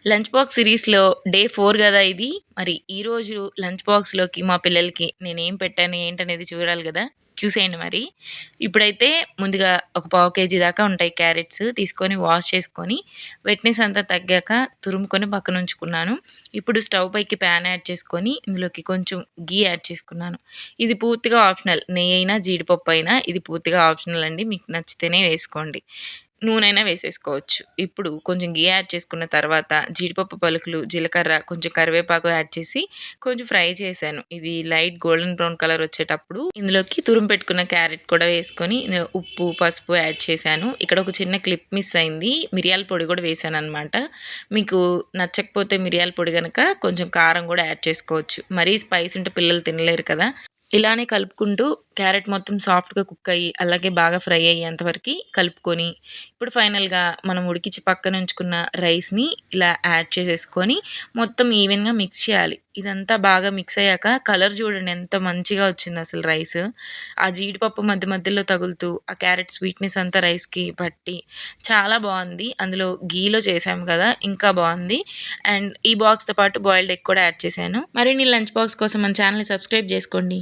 Lunch box సిరీస్‌లో day 4 గదా ఇది. మరి ఈరోజు లంచ్ బాక్స్‌లోకి మా పిల్లలకి నేనేం పెట్టాను ఏంటనేది చూడాలి గదా! చూసేయండి మరి. ఇప్పుడైతే ముందుగా ఒక పావు కేజీ దాకా ఉంటాయి క్యారెట్స్ తీసుకొని వాష్ చేసుకొని, వెట్‌నెస్ అంతా తగ్గాక తురుముకొని పక్కనుంచుకున్నాను. ఇప్పుడు స్టవ్ పైకి ప్యాన్ యాడ్ చేసుకొని, ఇందులోకి కొంచెం ఘీ యాడ్ చేసుకున్నాను. ఇది పూర్తిగా ఆప్షనల్. నెయ్యైనా, జీడిపప్పు అయినా ఇది పూర్తిగా ఆప్షనల్ అండి. మీకు నచ్చితేనే వేసుకోండి. నూనెైనా వేసేసుకోవచ్చు. ఇప్పుడు కొంచెం ఘీ యాడ్ చేసుకున్న తర్వాత జీడిపప్పు పలుకులు, జీలకర్ర, కొంచెం కరివేపాకు యాడ్ చేసి కొంచెం ఫ్రై చేశాను. ఇది లైట్ గోల్డెన్ బ్రౌన్ కలర్ వచ్చేటప్పుడు ఇందులోకి తురుము పెట్టుకున్న క్యారెట్ కూడా వేసుకొని ఉప్పు, పసుపు యాడ్ చేశాను. ఇక్కడ ఒక చిన్న క్లిప్ మిస్ అయింది. మిరియాల పొడి కూడా వేశాననమాట. మీకు నచ్చకపోతే మిరియాల పొడి గనక కొంచెం కారం కూడా యాడ్ చేసుకోవచ్చు. మరీ స్పైస్ ఉంటే పిల్లలు తినలేరు కదా! ఇలానే కలుపుకుంటూ క్యారెట్ మొత్తం సాఫ్ట్‌గా కుక్ అయ్యి, అలాగే బాగా ఫ్రై అయ్యేంత వరకి కలుపుకొని, ఇప్పుడు ఫైనల్‌గా మనం ఉడికించి పక్కన ఉంచుకున్న రైస్‌ని ఇలా యాడ్ చేసేసుకొని, మొత్తం ఈవెన్‌గా మిక్స్ చేయాలి. ఇదంతా బాగా మిక్స్ అయ్యాక కలర్ చూడండి ఎంత మంచిగా వచ్చిందసలు రైస్. ఆ జీడిపప్పు మధ్య మధ్యలో తగులుతూ, ఆ క్యారెట్ స్వీట్‌నెస్ అంతా రైస్‌కి పట్టి చాలా బావుంది. అందులో ఘీలో చేశాము కదా! ఇంకా బావుంది. అండ్ ఈ బాక్స్‌తో పాటు బాయిల్డ్ ఎగ్ కూడా యాడ్ చేశాను. మరిన్ని లంచ్ బాక్స్ కోసం మన ఛానెల్‌ని సబ్స్క్రైబ్ చేసుకోండి.